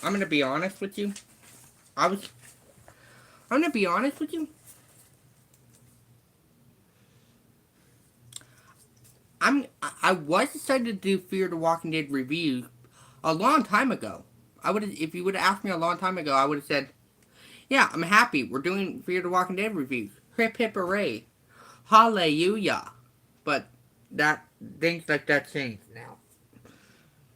I'm gonna be honest with you. I was. I'm gonna be honest with you. I was excited to do Fear the Walking Dead reviews a long time ago. I would if you would have asked me a long time ago, I would have said, "Yeah, I'm happy. We're doing Fear the Walking Dead reviews. Hip hip hooray, hallelujah!" But that things like that change now.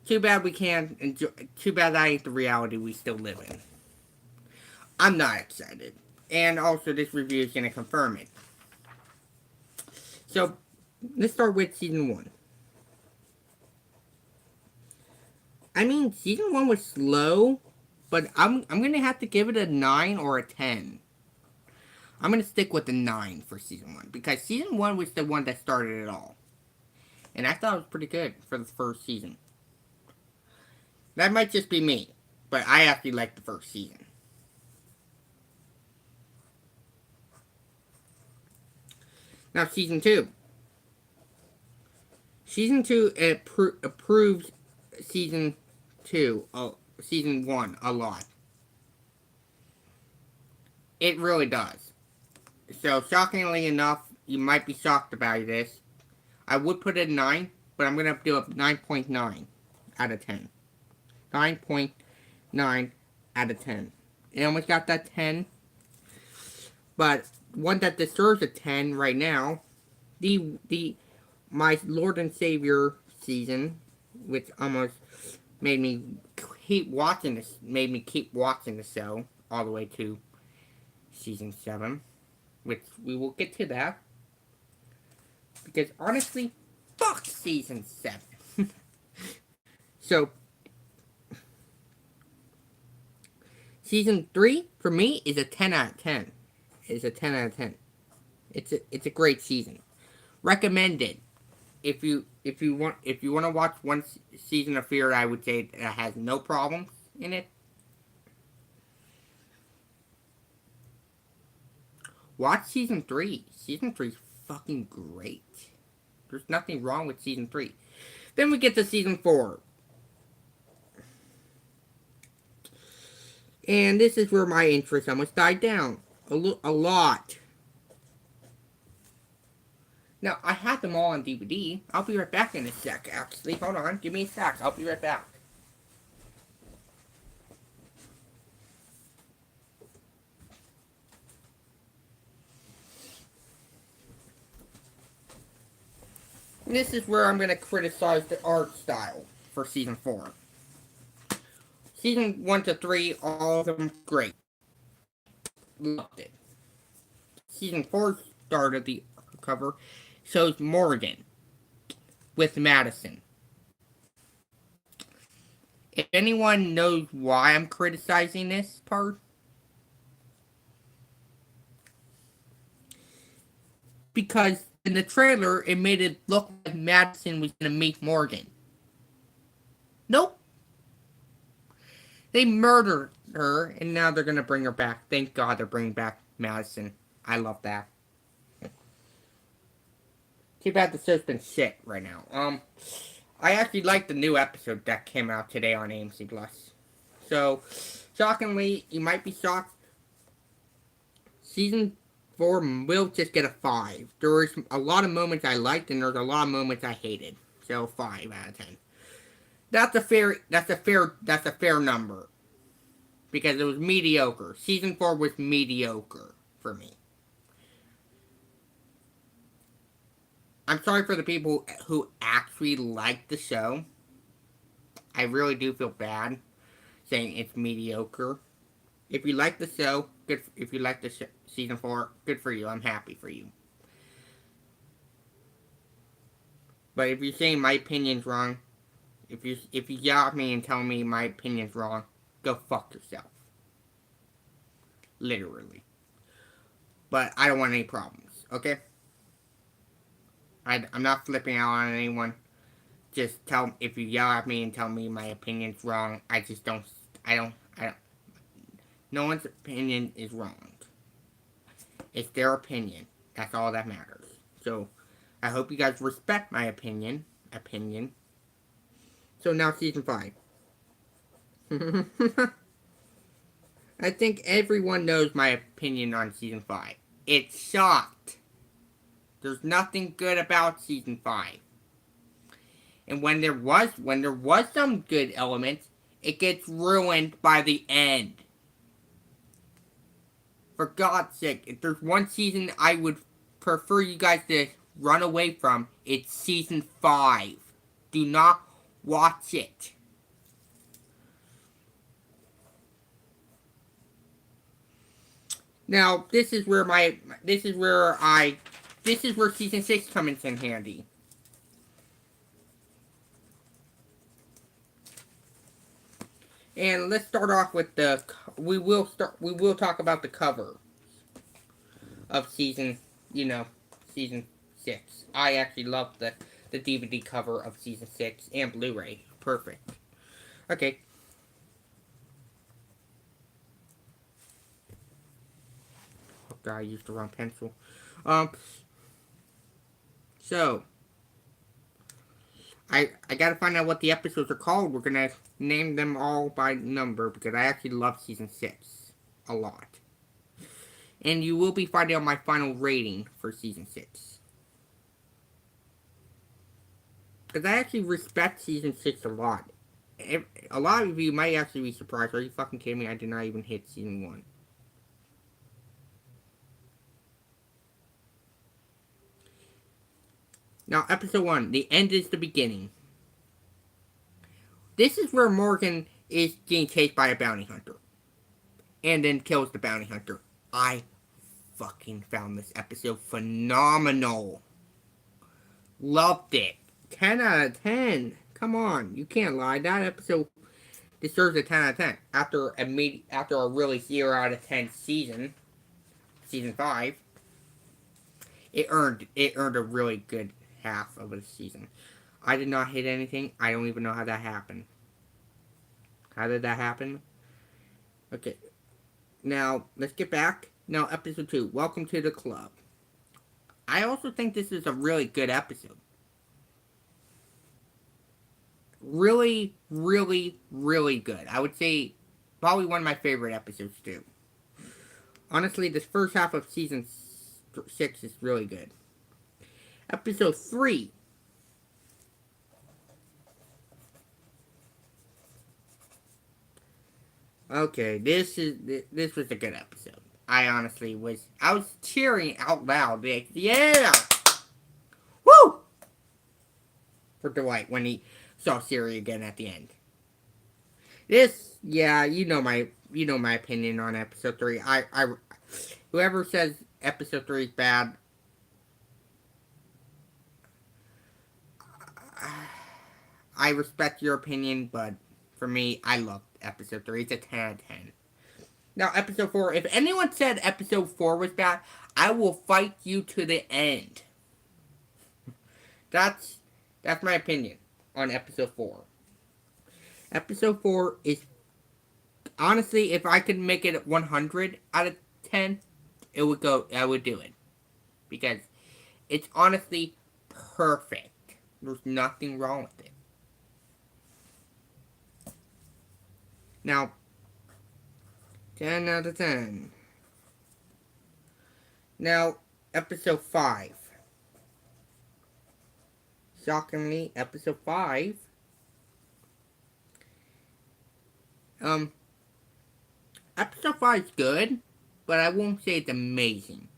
Too bad we can't enjoy. Too bad that ain't the reality we still live in. I'm not excited, and also this review is gonna confirm it. So let's start with season 1. I mean, season 1 was slow, but I'm gonna have to give it a 9 or a 10. I'm gonna stick with the 9 for season 1 because season 1 was the one that started it all, and I thought it was pretty good for the first season. That might just be me, but I actually liked the first season. Now season 2. Season 2 approves season 2, season 1 a lot. It really does. So shockingly enough, you might be shocked about this. I would put it a 9, but I'm gonna do a 9.9 out of 10. 9.9 out of 10. It almost got that 10, but one that deserves a 10 right now, the my Lord and Savior season, which almost made me keep watching the show all the way to season 7, which we will get to that because honestly, fuck season 7. So season 3 for me is a 10 out of 10. It's a 10 out of 10. It's a great season. Recommended. If you want to watch one season of Fear, I would say it has no problems in it. Watch season 3. Season 3 is fucking great. There's nothing wrong with season 3. Then we get to season 4. And this is where my interest almost died down. A lot. Now, I had them all on DVD. I'll be right back in a sec, actually. Hold on. Give me a sec. I'll be right back. This is where I'm going to criticize the art style for season 4. Season 1 to 3, all of them great. Loved it. Season 4 started the cover, shows Morgan with Madison. If anyone knows why I'm criticizing this part, because in the trailer it made it look like Madison was gonna meet Morgan. Nope. They murdered her, and now they're gonna bring her back. Thank God they're bringing back Madison. I love that. Too bad the show's been shit right now. I actually like the new episode that came out today on AMC Plus. So, shockingly, you might be shocked. Season 4 will just get a 5. There's a lot of moments I liked, and there's a lot of moments I hated. So 5 out of 10. That's a fair number. Because it was mediocre. Season 4 was mediocre for me. I'm sorry for the people who actually liked the show. I really do feel bad saying it's mediocre. If you like the show, good. If you like the season 4, good for you. I'm happy for you. But if you're saying my opinion's wrong, if you yell at me and tell me my opinion's wrong, go fuck yourself. Literally. But I don't want any problems. Okay. I'm not flipping out on anyone. Just if you yell at me and tell me my opinion's wrong, I just don't. I don't. I don't. No one's opinion is wrong. It's their opinion. That's all that matters. So, I hope you guys respect my opinion. So now season 5. I think everyone knows my opinion on Season 5. It sucked. There's nothing good about Season 5. And when there was some good elements, it gets ruined by the end. For God's sake, if there's one season I would prefer you guys to run away from, it's Season 5. Do not watch it. Now, this is where Season 6 comes in handy. And let's start off with we will talk about the cover of season 6. I actually love the DVD cover of Season 6 and Blu-ray. Perfect. Okay. Oh god, I used the wrong pencil. So I gotta find out what the episodes are called. We're gonna name them all by number because I actually love Season 6 a lot. And you will be finding out my final rating for Season 6. Because I actually respect Season 6 a lot. A lot of you might actually be surprised. Are you fucking kidding me? I did not even hit Season 1. Now, Episode 1. The end is the beginning. This is where Morgan is getting chased by a bounty hunter. And then kills the bounty hunter. I fucking found this episode phenomenal. Loved it. 10 out of 10. Come on, you can't lie. That episode deserves a 10 out of 10. After a really 0 out of 10 season 5, it earned a really good half of a season. I did not hit anything. I don't even know how that happened. How did that happen? Okay. Now, let's get back. Now, Episode 2. Welcome to the Club. I also think this is a really good episode. Really, really, really good. I would say probably one of my favorite episodes too. Honestly, this first half of Season 6 is really good. Episode 3. Okay, this was a good episode. I honestly was cheering out loud. Like, yeah! Woo! For Dwight when he saw Siri again at the end. You know my opinion on Episode 3. Whoever says Episode 3 is bad, I respect your opinion, but for me, I love Episode 3. It's a 10 out of 10. Now, Episode 4. If anyone said Episode 4 was bad, I will fight you to the end. That's my opinion on Episode 4. Episode 4 is... Honestly, if I could make it 100 out of 10, I would do it. Because it's honestly perfect. There's nothing wrong with it. Now, 10 out of 10. Now, Episode 5. Shockingly, Episode 5. Episode 5 is good, but I won't say it's amazing.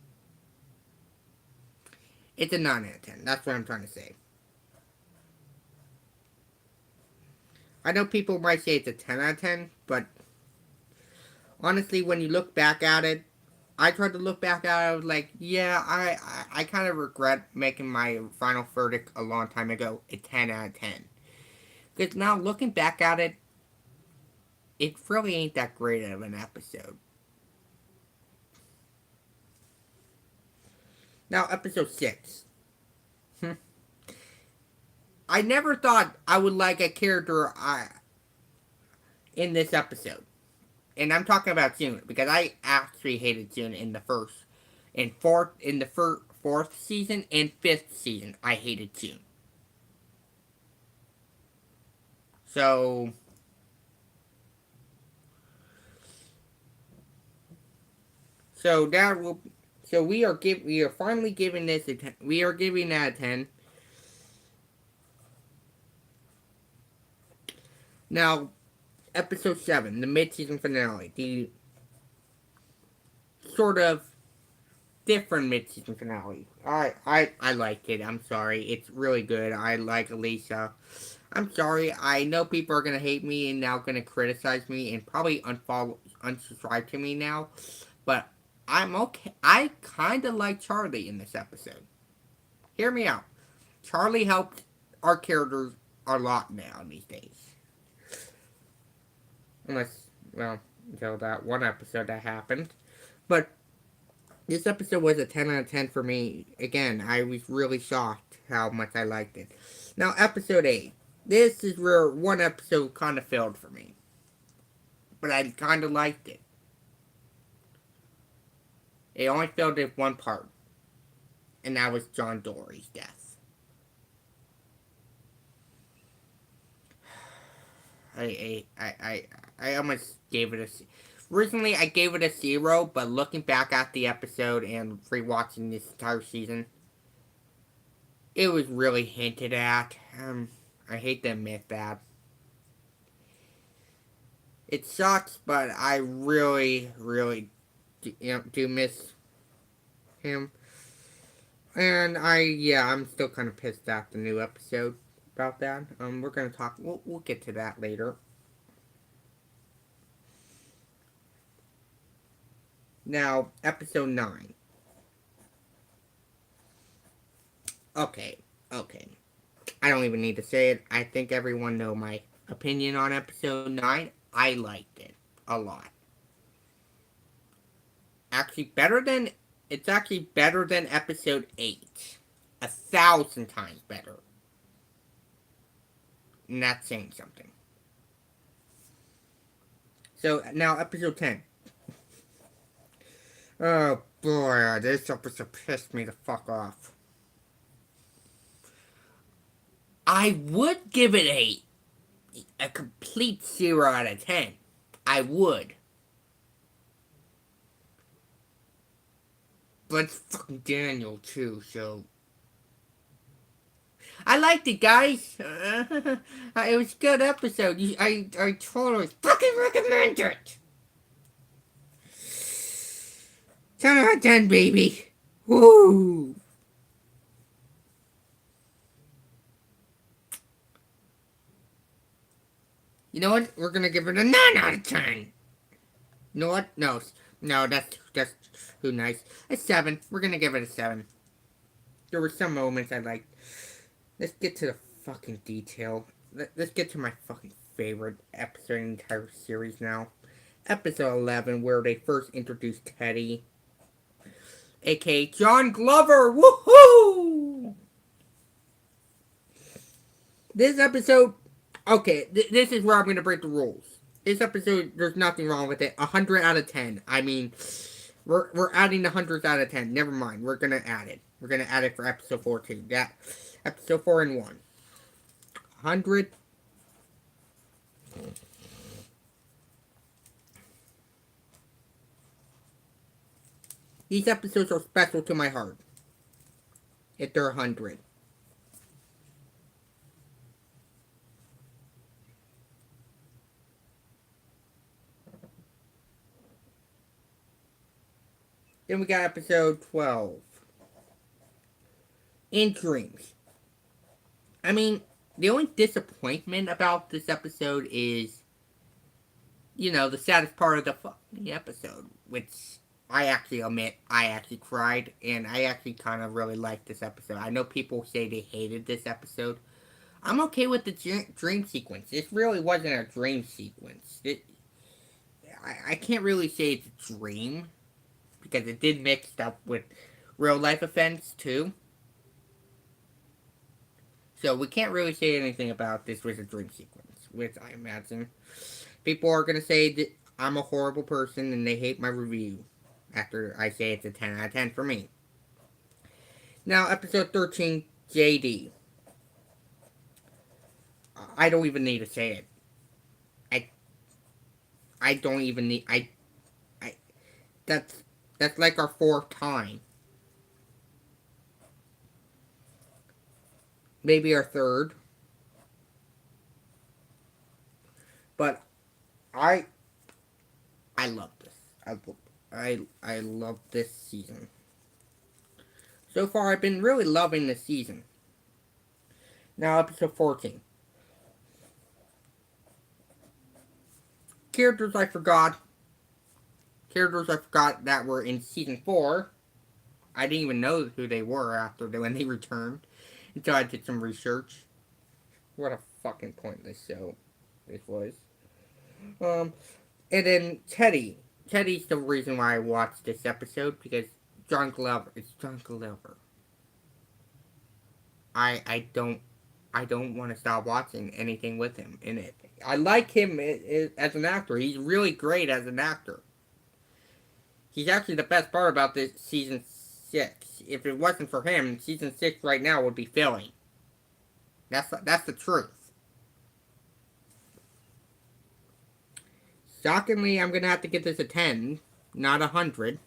It's a 9 out of 10. That's what I'm trying to say. I know people might say it's a 10 out of 10, but honestly, when you look back at it, I tried to look back at it, I was like, yeah, I kind of regret making my final verdict a long time ago, a 10 out of 10. Because now, looking back at it, it really ain't that great of an episode. Now, Episode 6. I never thought I would like a character in this episode. And I'm talking about June, because I actually hated June in the fourth season and fifth season. I hated June. So, So that will. So we are finally giving this a 10. We are giving that a 10. Now, episode 7, the mid-season finale, the sort of different mid-season finale. I liked it. I'm sorry. It's really good. I like Alicia. I'm sorry. I know people are gonna hate me and now gonna criticize me and probably unsubscribe to me now, but I'm okay. I kind of like Charlie in this episode. Hear me out. Charlie helped our characters a lot now these days. Unless, well, until that one episode that happened. But this episode was a 10 out of 10 for me. Again, I was really shocked how much I liked it. Now, episode 8. This is where one episode kind of failed for me. But I kind of liked it. It only failed in one part. And that was John Dory's death. I almost gave it a. Originally, I gave it a 0, but looking back at the episode and rewatching this entire season, it was really hinted at. I hate to admit that. It sucks, but I really, really do miss him. And I'm still kind of pissed at the new episode about that. We're gonna talk. We'll get to that later. Now, episode 9. Okay, okay. I don't even need to say it. I think everyone know my opinion on episode 9. I liked it a lot. Actually, it's actually better than episode 8. 1,000 times better. And that's saying something. So, now episode 10. Oh boy, this episode pissed me the fuck off. I would give it a complete 0 out of 10. I would. But it's fucking Daniel too, so I liked it, guys. It was a good episode. I totally fucking recommend it. 10 out of 10, baby. Woo! You know what? We're gonna give it a 9 out of 10. You know what? No, that's too nice. A 7. We're gonna give it a 7. There were some moments I liked. Let's get to the fucking detail. Let's get to my fucking favorite episode in the entire series now. Episode 11, where they first introduced Teddy, aka John Glover. Woohoo! This episode, okay, this is where I'm gonna break the rules. This episode, there's nothing wrong with it. 100 out of 10. I mean, we're adding the hundreds out of 10. Never mind. We're gonna add it. We're gonna add it for episode 4 too. That episode 4 and 1. 100. These episodes are special to my heart. If they're 100. Then we got episode 12. In Dreams. I mean, the only disappointment about this episode is, the saddest part of the episode, which I actually admit I actually cried, and I actually kind of really liked this episode. I know people say they hated this episode. I'm okay with the dream sequence. This really wasn't a dream sequence. I can't really say it's a dream, because it did mix up with real life events too. So we can't really say anything about this was a dream sequence, which I imagine people are going to say that I'm a horrible person and they hate my review after I say it's a 10 out of 10 for me. Now, episode 13, JD. I don't even need to say it. I don't even need... I that's That's like our fourth time. Maybe our third. But I I love this. I love this season. So far, I've been really loving this season. Now, episode 14. Characters I forgot. Characters I forgot that were in season 4. I didn't even know who they were when they returned until I did some research. What a fucking pointless show this was. And then Teddy. Teddy's the reason why I watched this episode because John Glover. It's John Glover. I don't want to stop watching anything with him in it. I like him as an actor. He's really great as an actor. He's actually the best part about this season 6. If it wasn't for him, season 6 right now would be failing. That's the truth. Shockingly, I'm gonna have to give this a 10, not 100.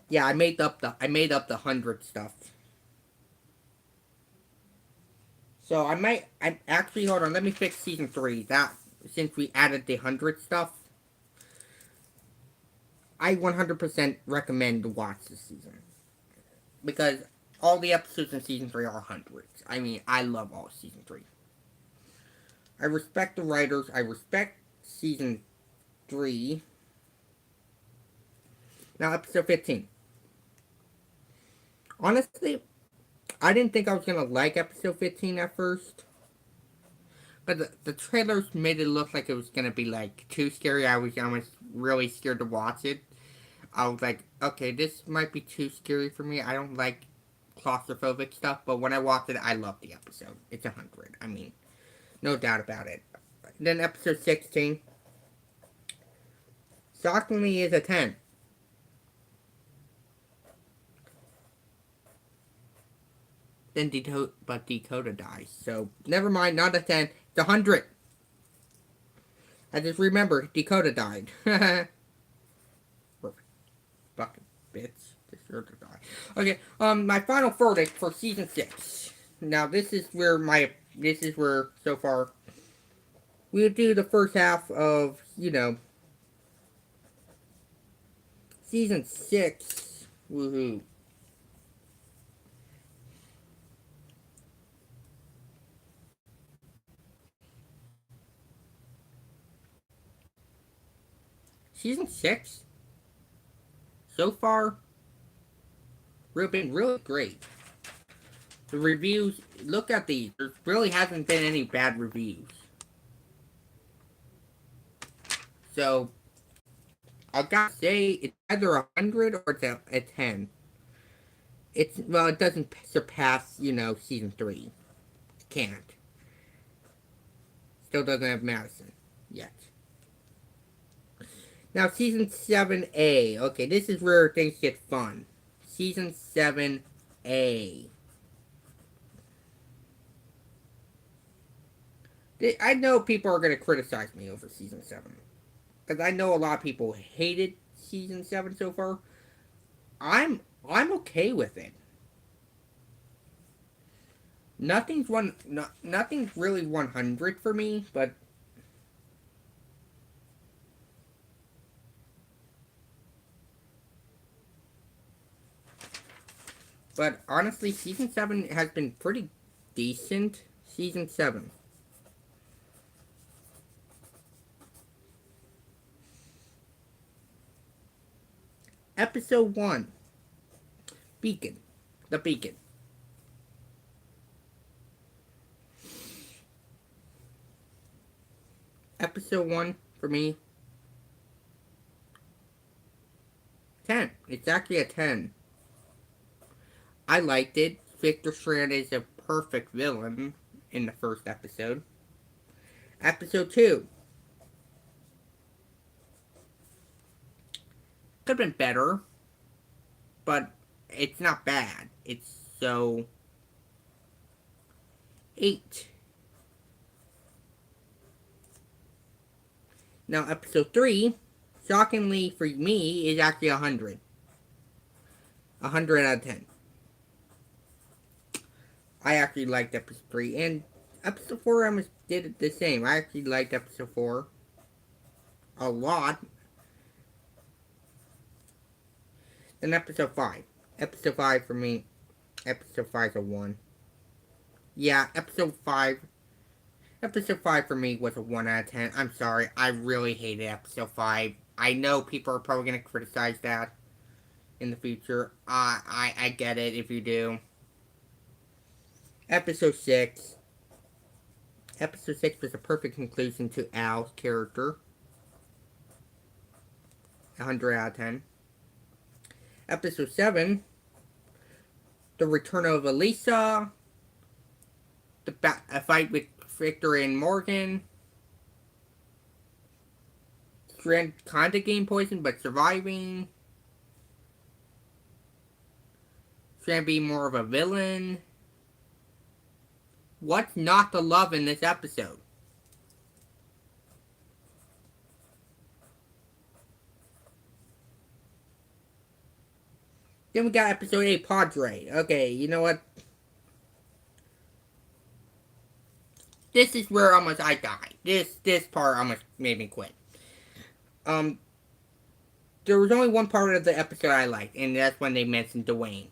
Yeah, I made up the 100 stuff. So I actually, hold on, let me fix season 3. That, since we added the 100 stuff, I 100% recommend to watch this season. Because all the episodes in season 3 are hundreds. I mean, I love all season 3. I respect the writers. I respect season 3. Now, episode 15. Honestly, I didn't think I was going to like episode 15 at first. But the trailers made it look like it was going to be, like, too scary. I was almost really scared to watch it. I was like, okay, this might be too scary for me. I don't like claustrophobic stuff. But when I watched it, I loved the episode. It's 100. I mean, no doubt about it. Then episode 16. Shockingly is a 10. Then Dakota dies. So, never mind, not a 10. It's 100. I just remember, Dakota died. Fucking bitch. Deserve to die. Okay, my final verdict for season 6. Now, this is where, so far, we'll do the first half of, season 6. Woohoo. Season 6, so far, been really great. The reviews, look at these. There really hasn't been any bad reviews. So, I've got to say, it's either 100 or it's a 10. It doesn't surpass, season 3. It can't. Still doesn't have Madison yet. Now, season 7A. Okay, this is where things get fun. Season 7A. I know people are going to criticize me over season 7. Because I know a lot of people hated season 7 so far. I'm okay with it. Nothing's really 100 for me, but honestly, season 7 has been pretty decent. Season 7. Episode 1. Beacon. The Beacon. Episode 1, for me, 10. It's actually a 10. I liked it. Victor Strand is a perfect villain in the first episode. Episode 2. Could have been better, but it's not bad. It's so 8. Now, episode 3, shockingly for me, is actually 100. 100 out of 10. I actually liked episode 3, and episode 4 almost did it the same. I actually liked episode 4 a lot. Then episode 5. Episode 5 for me, episode 5 is a 1. Yeah, episode 5. Episode 5 for me was a 1 out of 10. I'm sorry, I really hated episode 5. I know people are probably going to criticize that in the future. I get it if you do. Episode 6. Episode 6 was a perfect conclusion to Al's character. 100 out of 10. Episode 7. The return of Elisa. A fight with Victor and Morgan. Strand kinda getting poisoned but surviving. Strand being more of a villain. What's not to love in this episode? Then we got episode 8, Padre. Okay, you know what? This is where almost I died. This part almost made me quit. There was only one part of the episode I liked, and that's when they mentioned Dwayne.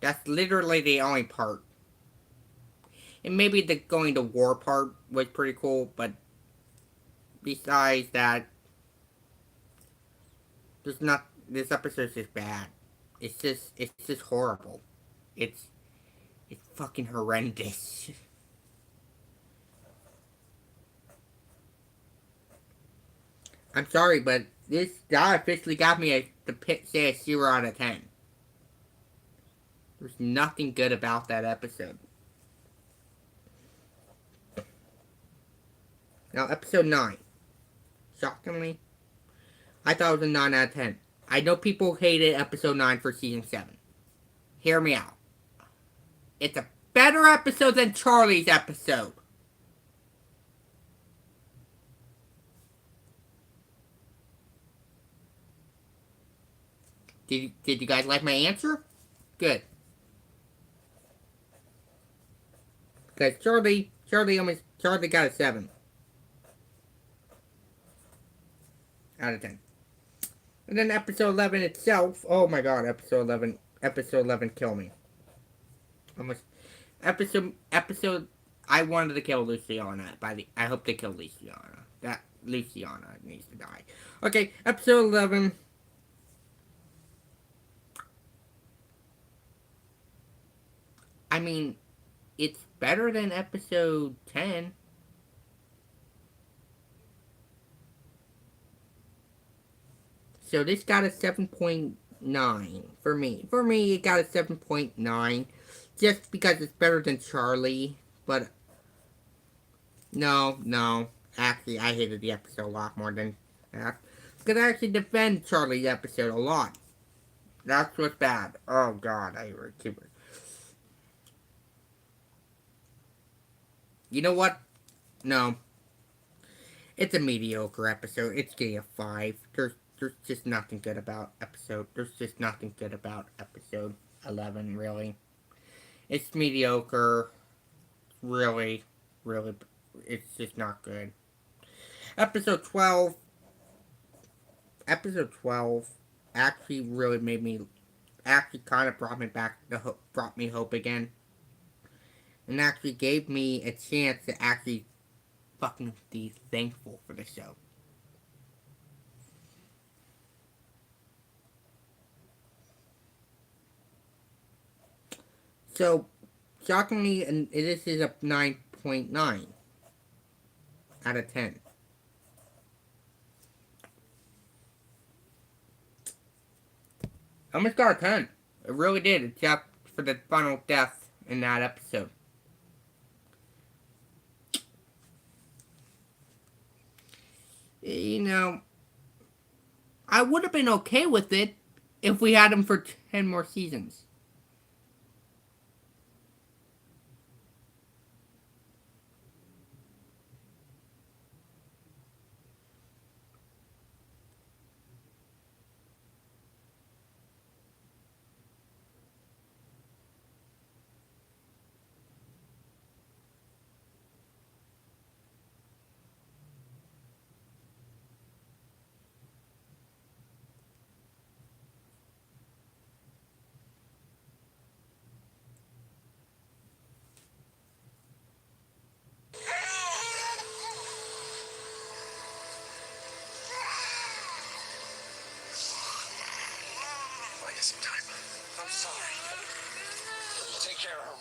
That's literally the only part. And maybe the going to war part was pretty cool, but besides that, there's not. This episode's just bad. It's just horrible. It's fucking horrendous. I'm sorry, but that officially got me say a 0 out of 10. There's nothing good about that episode. Now, episode 9. Shockingly, I thought it was a 9 out of 10. I know people hated episode 9 for season 7. Hear me out. It's a better episode than Charlie's episode. Did you guys like my answer? Good. Because Charlie got a 7 out of 10. And then episode 11 itself, oh my god, episode 11 killed me. Almost, episode, I wanted to kill Luciana, I hope they kill Luciana. That Luciana needs to die. Okay, episode 11. I mean, it's better than episode 10. So this got a 7.9 for me. For me, it got a 7.9. Just because it's better than Charlie. But, no. Actually, I hated the episode a lot more than that. Because I actually defend Charlie's episode a lot. That's what's bad. Oh, God, I keep it. You know what? No. It's a mediocre episode. It's getting a 5. There's just nothing good about episode. There's just nothing good about episode 11, really. It's mediocre. Really. It's just not good. Episode 12 actually really made me, actually kind of brought me hope again. And actually gave me a chance to actually fucking be thankful for the show. So, shockingly, this is a 9.9 out of 10. I almost got a 10. It really did, except for the final death in that episode. You know, I would have been okay with it if we had him for 10 more seasons.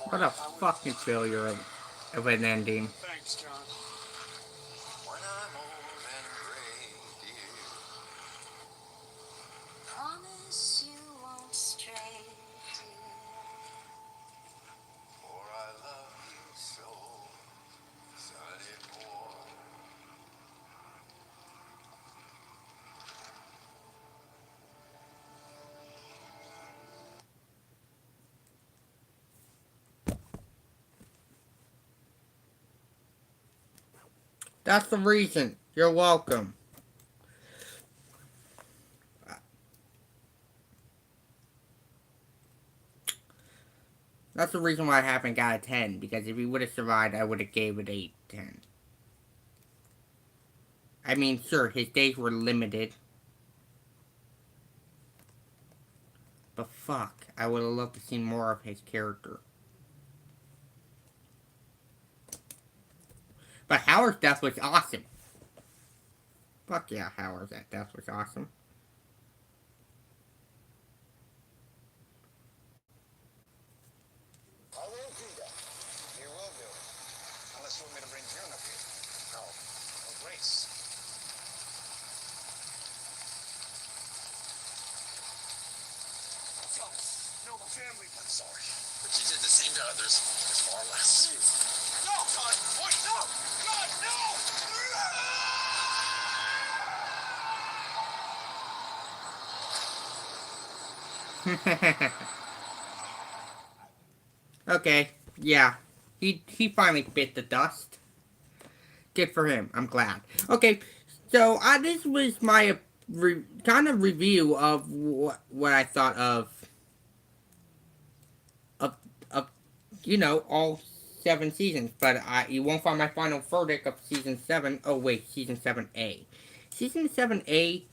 What a fucking failure of an ending. Thanks, John. When I'm old and gray, dear, promise you won't stray, dear. For I love you so, sunny boy. That's the reason. You're welcome. That's the reason why I haven't got a 10, because if he would have survived, I would have gave it a 10. I mean, sure, his days were limited. But fuck, I would have loved to see more of his character. But Howard's death was awesome. Fuck yeah, Howard's death was awesome. I will do that. You will do it. Unless you want me to bring June up here. No. No, Grace. No, my family. I'm sorry. But you did the same to others. Just far less. No, God! Wait, no! God, No! Okay, yeah. He finally bit the dust. Good for him. I'm glad. Okay, so this was my kind of review of what I thought of all 7 seasons. But you won't find my final verdict of season 7. Oh wait, season 7A. Season 7A,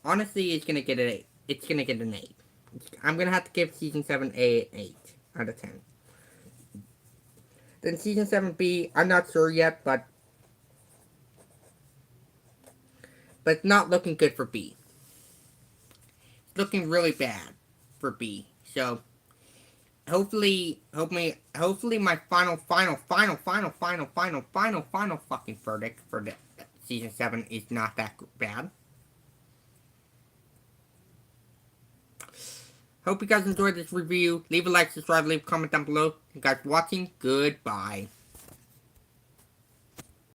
honestly, is gonna get an 8. It's gonna get an 8. I'm gonna have to give season 7A an 8 out of 10. Then season 7B, I'm not sure yet, but not looking good for B. It's looking really bad for B. So hopefully my final fucking verdict for the season 7 is not that bad. Hope you guys enjoyed this review. Leave a like, subscribe, leave a comment down below. You guys watching, goodbye.